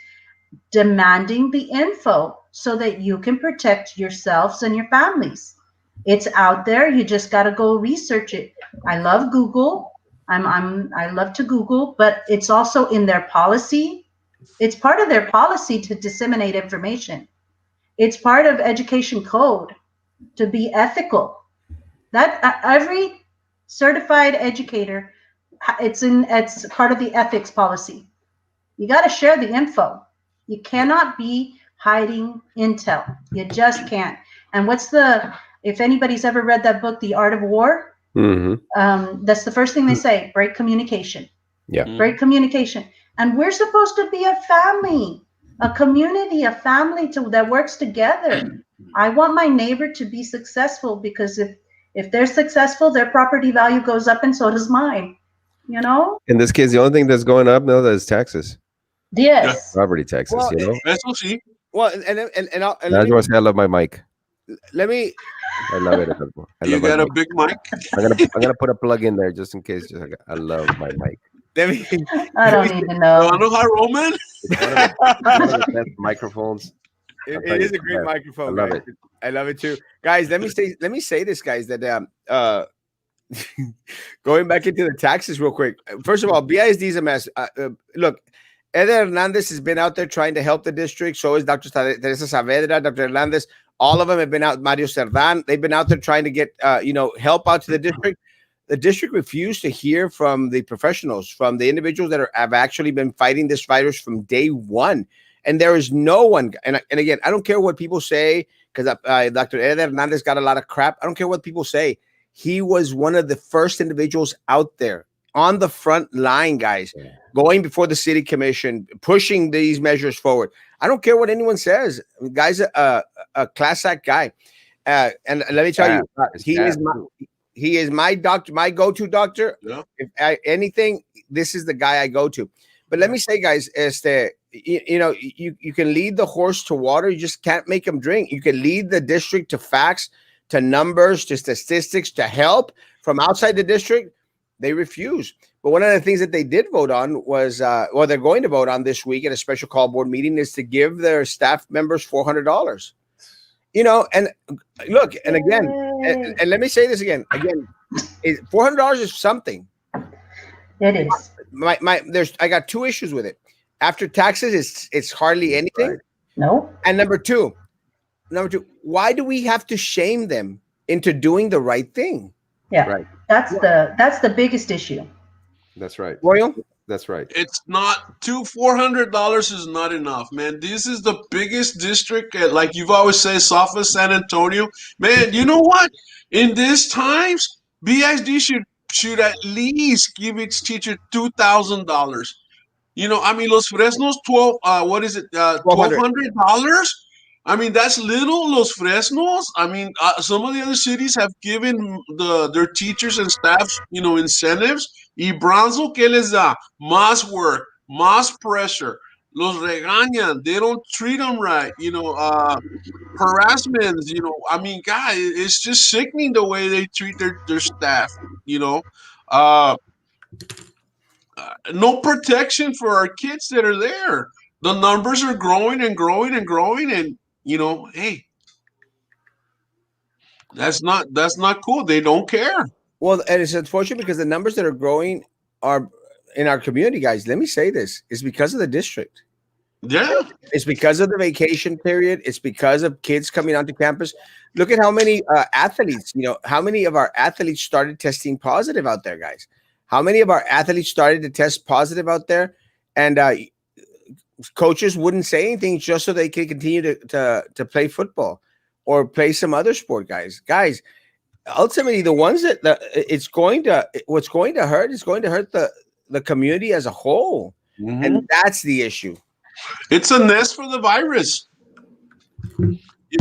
demanding the info so that you can protect yourselves and your families. It's out there. You just gotta go research it. I love Google. I love to Google, but it's also in their policy. It's part of their policy to disseminate information. It's part of education code to be ethical. That every certified educator, it's part of the ethics policy. You got to share the info. You cannot be hiding intel. You just can't. And if anybody's ever read that book, The Art of War, that's the first thing they say, break communication. Yeah. Break communication. And we're supposed to be a family, a community, a family that works together. I want my neighbor to be successful because if they're successful, their property value goes up and so does mine. In this case, the only thing that's going up now is taxes. Yes. Property taxes, Well, That's what she. Well, and I just want to say I love my mic. let me. I love it. You got a big mic. I'm gonna put a plug in there just in case. I love my mic. Let me. I don't even know. I know how Roman. It's one of the best microphones. It is a great microphone. I love guys. it. I love it too, guys. Let me say this, guys. That going back into the taxes real quick. First of all, BISD is a mess. Look, Eder Hernandez has been out there trying to help the district. So is Dr. Teresa Saavedra, Dr. Hernandez. All of them have been out. Mario Cerdan. They've been out there trying to get help out to the district. The district refused to hear from the professionals, from the individuals that have actually been fighting this virus from day one. And there is no one. And again, I don't care what people say, because Dr. Eder Hernandez got a lot of crap. I don't care what people say. He was one of the first individuals out there on the front line, guys, going before the city commission, pushing these measures forward. I don't care what anyone says. The guy's a class act guy. And let me tell you, he is my doctor, my go-to doctor. Yeah. If anything, this is the guy I go to. But let me say, guys, you can lead the horse to water. You just can't make him drink. You can lead the district to facts, to numbers, to statistics, to help from outside the district. They refuse. But one of the things that they did vote on was, they're going to vote on this week at a special call board meeting, is to give their staff members $400. And look, and again, and let me say this again, $400 is something. It is. I got two issues with it. After taxes, it's hardly anything. Right. No. And number two, why do we have to shame them into doing the right thing? Yeah. Right. That's the biggest issue. That's right. Royal? That's right. It's not $400 is not enough, man. This is the biggest district, like you've always said, south of San Antonio. Man, you know what? In these times, BISD should at least give its teacher $2,000. I mean, Los Fresnos 12. What is it? $1,200. $1,200. I mean, that's little Los Fresnos. I mean, some of the other cities have given their teachers and staffs, incentives. Y Bronzo, ¿qué les da? Más work, más pressure. Los regañan. They don't treat them right. Harassment. I mean, God, it's just sickening the way they treat their staff. You know, uh, no protection for our kids that are there. The numbers are growing and growing and growing, and hey, that's not cool. They don't care. Well, and it's unfortunate because the numbers that are growing are in our community, guys. Let me say this: it's because of the district. Yeah, It's because of the vacation period. It's because of kids coming onto campus. Look at how many athletes. How many of our athletes started testing positive out there, guys? How many of our athletes started to test positive out there, and coaches wouldn't say anything just so they could continue to play football or play some other sport, guys. Guys, ultimately, the ones what's going to hurt is going to hurt the community as a whole, and that's the issue. it's a nest for the virus.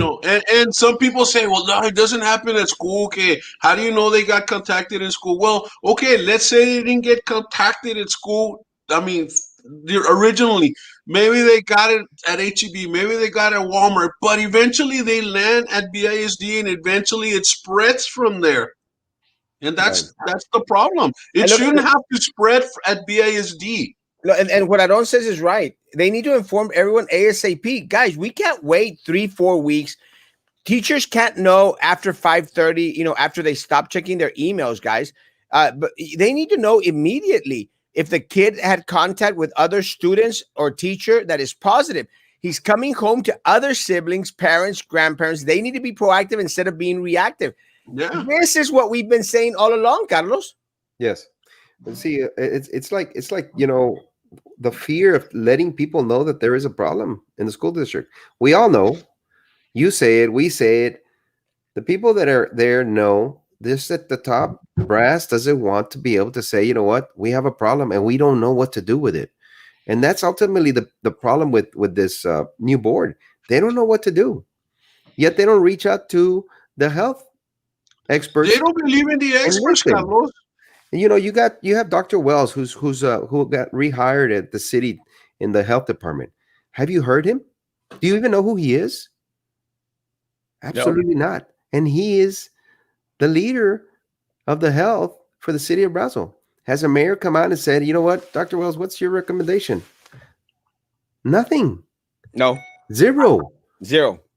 And some people say, well, no, it doesn't happen at school. Okay, how do you know they got contacted in school? Well, okay, let's say they didn't get contacted at school. I mean, originally, maybe they got it at HEB, maybe they got it at Walmart, but eventually they land at BISD, and eventually it spreads from there. And that's the problem. It shouldn't have to spread at BISD. No, and what Aron says is right. They need to inform everyone ASAP. Guys, we can't wait 3-4 weeks. Teachers can't know after 5:30, after they stop checking their emails, guys. But they need to know immediately if the kid had contact with other students or teacher that is positive. He's coming home to other siblings, parents, grandparents. They need to be proactive instead of being reactive. Yeah. This is what we've been saying all along, Carlos. Yes. See, it's like the fear of letting people know that there is a problem in the school district. We all know. You say it, we say it. The people that are there know this at the top brass doesn't want to be able to say, you know what, we have a problem and we don't know what to do with it. And that's ultimately the problem with this new board. They don't know what to do. Yet they don't reach out to the health experts. They don't believe in the experts, Carlos. And you have Dr. Wells who got rehired at the city in the health department. Have you heard him? Do you even know who he is? Absolutely not. And he is the leader of the health for the city of Brazil. Has a mayor come out and said, you know what, Dr. Wells, what's your recommendation? Nothing. No. Zero.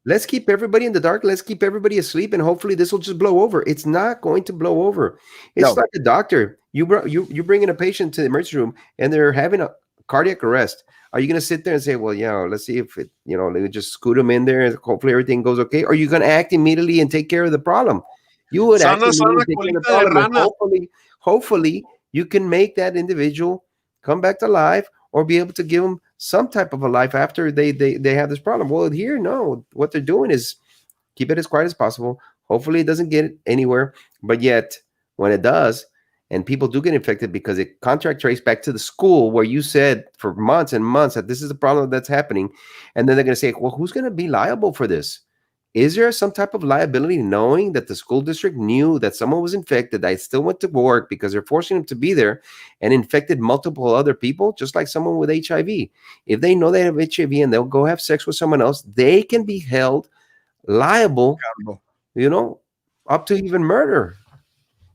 Let's keep everybody in the dark. Let's keep everybody asleep, and hopefully this will just blow over. It's not going to blow over. It's like a doctor. You bring in a patient to the emergency room, and they're having a cardiac arrest. Are you going to sit there and say, well, let's see if it, let me just scoot them in there, and hopefully everything goes okay? Or are you going to act immediately and take care of the problem? You would act immediately take care of the problem. And hopefully you can make that individual come back to life, or be able to give them some type of a life after they have this problem. Well, here, no. What they're doing is keep it as quiet as possible. Hopefully it doesn't get anywhere. But yet, when it does, and people do get infected because it contract traced back to the school where you said for months and months that this is the problem that's happening. And then they're going to say, well, who's going to be liable for this? Is there some type of liability knowing that the school district knew that someone was infected? I still went to work because they're forcing them to be there and infected multiple other people, just like someone with HIV. If they know they have HIV and they'll go have sex with someone else, they can be held liable, up to even murder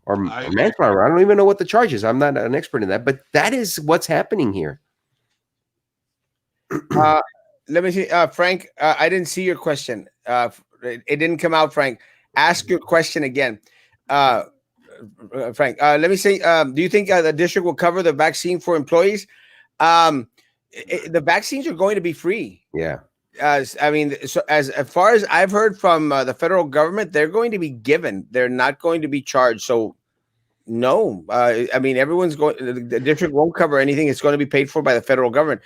or manslaughter. I don't even know what the charge is. I'm not an expert in that, but that is what's happening here. Let me see. Frank, I didn't see your question. It didn't come out, Frank. Ask your question again. Frank. Let me say, do you think the district will cover the vaccine for employees? Um, the vaccines are going to be free. Yeah. I mean, so as far as I've heard from the federal government, they're going to be given. They're not going to be charged. So no, I mean, everyone's going. The district won't cover anything. It's going to be paid for by the federal government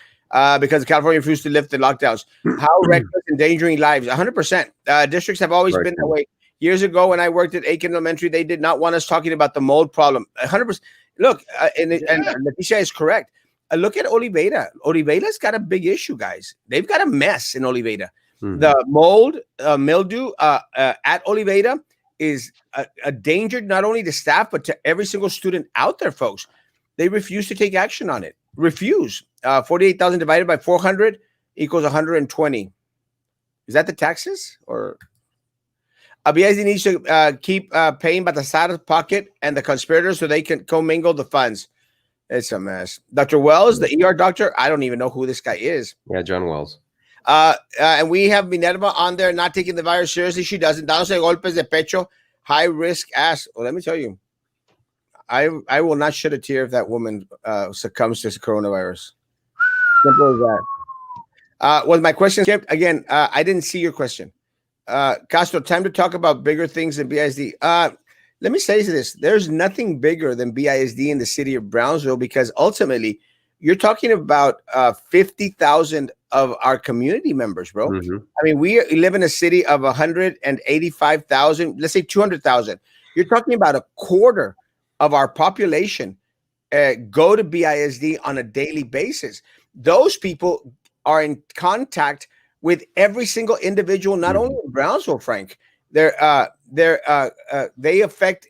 because California refused to lift the lockdowns. How reckless, endangering lives. 100%. Districts have always Right. been that way. Years ago, when I worked at Aiken Elementary, they did not want us talking about the mold problem. 100%. Look, and Leticia is correct. Look at Oliveira. Oliveira's got a big issue, guys. They've got a mess in Oliveira. Mhm. The mold, mildew at Oliveira is a danger not only to staff but to every single student out there, folks. They refuse to take action on it. Refuse. 48,000 divided by 400 equals 120. Is that the taxes or? BID needs to keep paying Baltasar's pocket and the conspirators so they can commingle the funds. It's a mess. Dr. Wells, the ER doctor, I don't even know who this guy is. Yeah, John Wells. And we have Minerva on there not taking the virus seriously. She doesn't. Dándose golpes de pecho, high risk ass. Well, let me tell you, I will not shed a tear if that woman succumbs to coronavirus. Simple as that. Was my question skipped? Again, I didn't see your question. Castro, time to talk about bigger things than BISD. Let me say this. There's nothing bigger than BISD in the city of Brownsville because ultimately you're talking about 50,000 of our community members, bro. Mhm. I mean, we live in a city of 185,000, let's say 200,000. You're talking about a quarter of our population go to BISD on a daily basis. Those people are in contact with every single individual, not only in Brownsville, Frank. They affect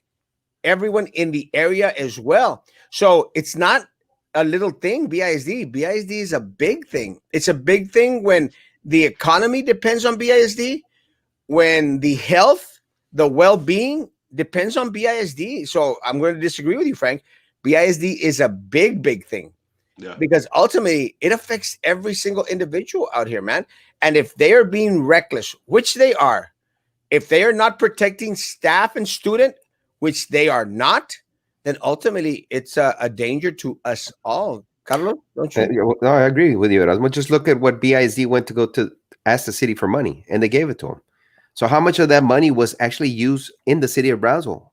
everyone in the area as well. So it's not a little thing, BISD. BISD is a big thing. It's a big thing when the economy depends on BISD, when the health, the well-being depends on BISD. So I'm going to disagree with you, Frank. BISD is a big, big thing. Yeah. Because ultimately it affects every single individual out here, man. And if they are being reckless, which they are, if they are not protecting staff and student, which they are not, then ultimately it's a danger to us all. Carlos, don't you? No, I agree with you, Erasmo. Just look at what BISD went to go to ask the city for money, and they gave it to them. So how much of that money was actually used in the city of Brownsville?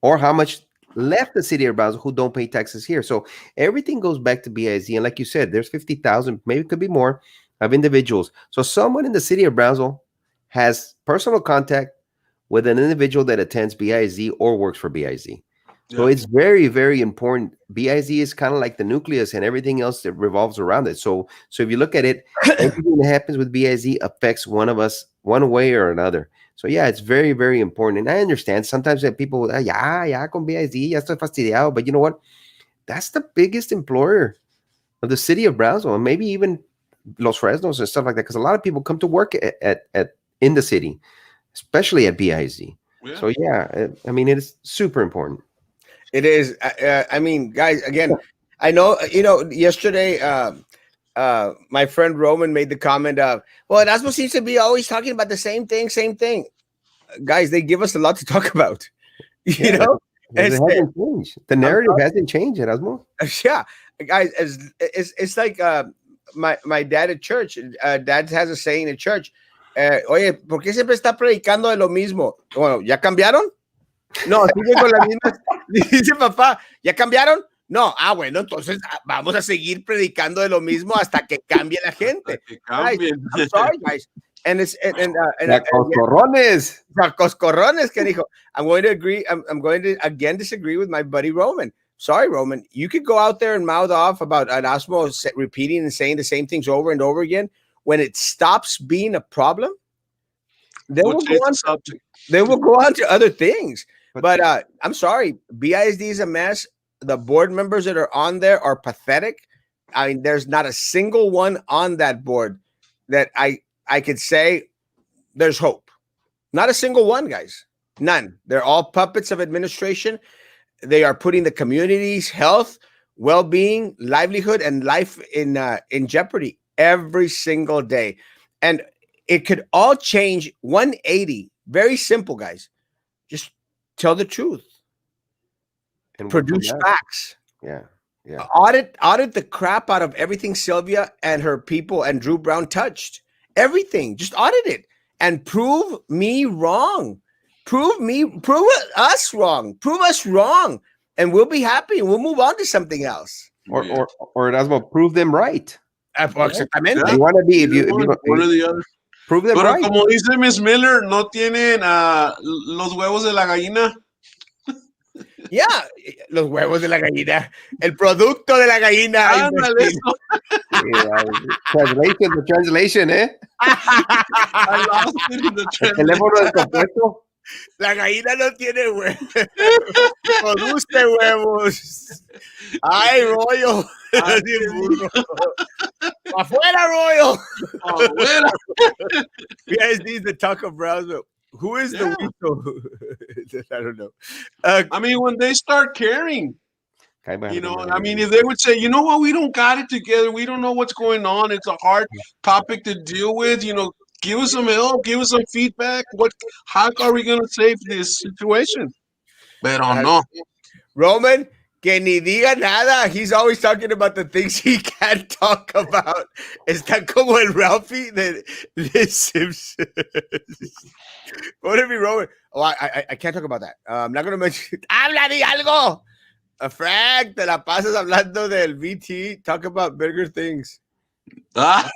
Or how much left the city of Brownsville who don't pay taxes here? So everything goes back to BISD. And like you said, there's 50,000, maybe it could be more, of individuals. So someone in the city of Brownsville has personal contact with an individual that attends BISD or works for BISD. So it's very, very important. BISD is kind of like the nucleus and everything else that revolves around it. So if you look at it, everything that happens with BISD affects one of us one way or another. So yeah, it's very, very important. And I understand sometimes that people, con BISD, ya estoy fastidiado. But you know what? That's the biggest employer of the city of Brownsville, and maybe even Los Fresnos and stuff like that, because a lot of people come to work at in the city, especially at BISD. Yeah. So yeah, I mean, it is super important. It is. I mean, guys, again, I know, yesterday, my friend Roman made the comment of, well, Erasmo seems to be always talking about the same thing. Guys, they give us a lot to talk about, you know? It hasn't changed. The narrative hasn't changed, Erasmo. Yeah, guys, it's like my dad at church. Dad has a saying at church. Oye, ¿por qué siempre está predicando de lo mismo? Bueno, ¿ya cambiaron? No, sigue con la misma. Dice papá, ¿ya cambiaron? No, bueno, entonces vamos a seguir predicando de lo mismo hasta que cambie la gente. Guys, I'm sorry, guys. And it's coscorrones, que dijo. I'm going to agree. I'm going to again disagree with my buddy Roman. Sorry, Roman. You could go out there and mouth off about Erasmo repeating and saying the same things over and over again. When it stops being a problem, they will go on to other things. But I'm sorry, BISD is a mess. The board members that are on there are pathetic. I mean, there's not a single one on that board that I could say there's hope. Not a single one, guys. None. They're all puppets of administration. They are putting the community's health, well-being, livelihood, and life in jeopardy every single day. And it could all change 180. Very simple, guys. Just tell the truth. And work on produce that. facts. Yeah. Yeah. Audit the crap out of everything Sylvia and her people and Drew Brown touched. Everything. Just audit it and prove me wrong. Prove us wrong. Prove us wrong. And we'll be happy and we'll move on to something else. Or Yeah. or Erasmo, prove them right. Exactamente. You want to be if you One or the other. prove them Pero right. como dice Miss Miller, no tienen los huevos de la gallina. Yeah, los huevos de la gallina. El producto de la gallina. Ándale, imbécil. eso. The translation, ¿eh? I lost it in the El teléfono translation. descompuesto. La gallina no tiene huevos. Produce huevos. Ay, rollo. Ay, Así el burro. Afuera, rollo. Oh, bueno. You guys need to talk of Brownsville. Who is Yeah. the Wito? I don't know. I mean, when they start caring, Cae bajo you know, la I mean, if they would say, you know what, we don't got it together, we don't know what's going on, it's a hard topic to deal with, you know, give us some help, give us some feedback. How are we going to save this situation? Pero no. Roman, que ni diga nada. He's always talking about the things he can't talk about. Está como el Ralphie de Simpsons. What if he Roman? Oh, I can't talk about that. I'm not going to mention. Habla de algo. Frank, te la pasas hablando del VT. Talk about bigger things. Ah.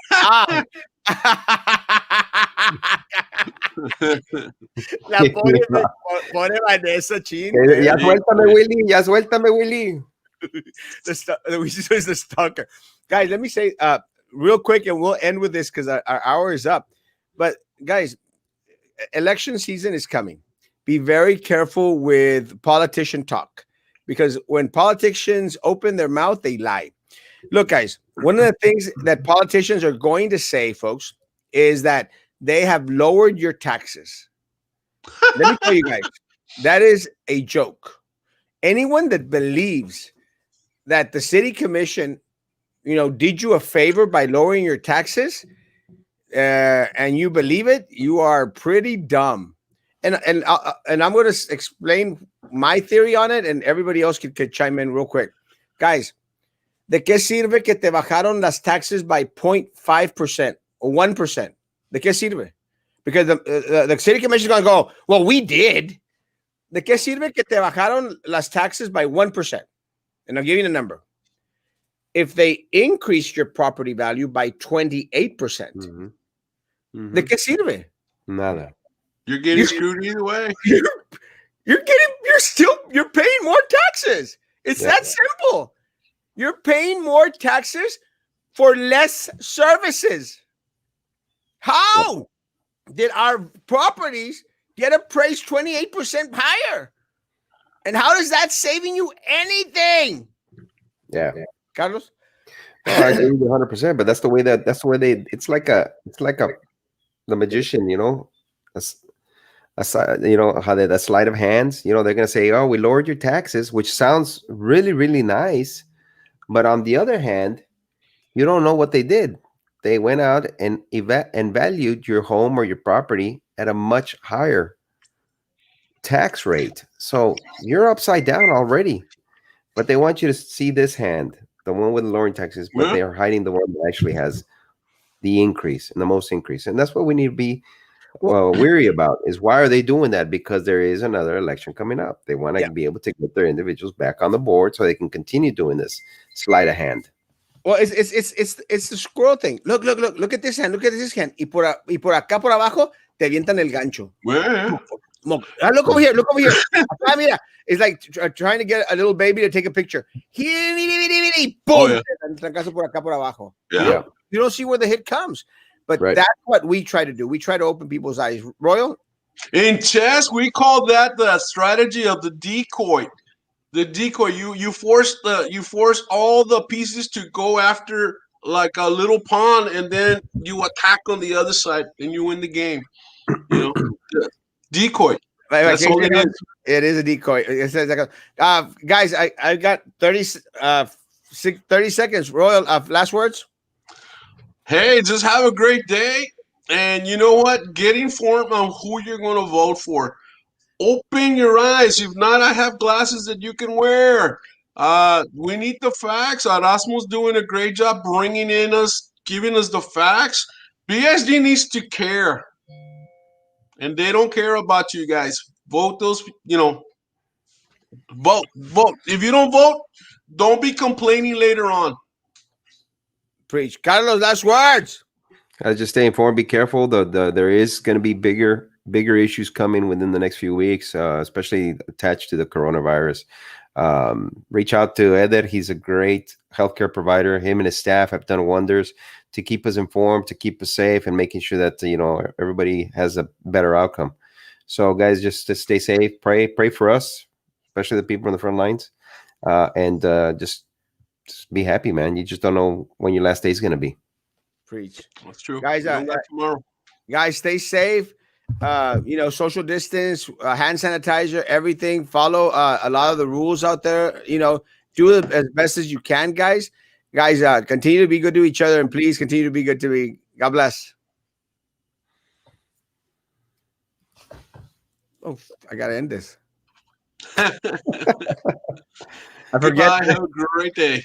La pone Vanessa Chin. Ya suéltame, Willy. Ya suéltame, Willy. The stalker. Guys, let me say real quick, and we'll end with this because our hour is up. But guys, election season is coming. Be very careful with politician talk, because when politicians open their mouth, they lie. Look, guys, one of the things that politicians are going to say, folks, is that they have lowered your taxes. Let me tell you guys, that is a joke. Anyone that believes that the city commission, did you a favor by lowering your taxes, and you believe it, you are pretty dumb. And I'm going to explain my theory on it, and everybody else could chime in real quick. Guys, ¿de qué sirve que te bajaron las taxes by 0.5% or 1%? ¿De qué sirve? Because the city commission is going to go, well, we did. ¿De qué sirve que te bajaron las taxes by 1%? And I'll give you the number. If they increase your property value by 28%, ¿de qué sirve? Nada. You're getting screwed either way. You're paying more taxes. It's that simple. You're paying more taxes for less services. How did our properties get appraised 28% higher? And how is that saving you anything? Yeah. Carlos? I agree with you 100%, but that's the way it's like the magician, how that sleight of hands, they're going to say, oh, we lowered your taxes, which sounds really, really nice. But on the other hand, you don't know what they did. They went out and valued your home or your property at a much higher tax rate. So you're upside down already. But they want you to see this hand, the one with lowering taxes, but they are hiding the one that actually has the increase and the most increase. And that's what we need to be weary about, is why are they doing that? Because there is another election coming up. They want to be able to get their individuals back on the board so they can continue doing this sleight of hand. Well, it's the squirrel thing. Look at this hand. Look at this hand. Y por acá por abajo te avientan el gancho. Well, look over here. Acá, mira. It's like trying to get a little baby to take a picture. Boom! Trancazo por acá por abajo. Yeah. You don't see where the hit comes. But that's what we try to do. We try to open people's eyes. Royal? In chess, we call that the strategy of the decoy. The decoy. You force all the pieces to go after like a little pawn, and then you attack on the other side, and you win the game. Decoy. That's all it is. It is a decoy. It says, guys, I got 30 seconds. Royal, last words. Hey, just have a great day. And you know what? Get informed on who you're going to vote for. Open your eyes. If not, I have glasses that you can wear. We need the facts. Erasmo's doing a great job bringing in us, giving us the facts. BSD needs to care, and they don't care about you guys. Vote those, vote, vote. If you don't vote, don't be complaining later on. Preach. Carlos, last words. Just stay informed. Be careful. There is going to be bigger issues coming within the next few weeks, especially attached to the coronavirus. Reach out to Eder. He's a great healthcare provider. Him and his staff have done wonders to keep us informed, to keep us safe, and making sure that everybody has a better outcome. So, guys, just to stay safe. Pray for us, especially the people on the front lines, and just be happy, man. You just don't know when your last day is going to be. Preach. That's true. Guys, We don't got tomorrow. Guys, stay safe. Social distance, hand sanitizer, everything. Follow a lot of the rules out there. Do it as best as you can, guys. Guys, continue to be good to each other, and please continue to be good to me. God bless. Oh, I gotta end this. I forget. Goodbye. Have a great day.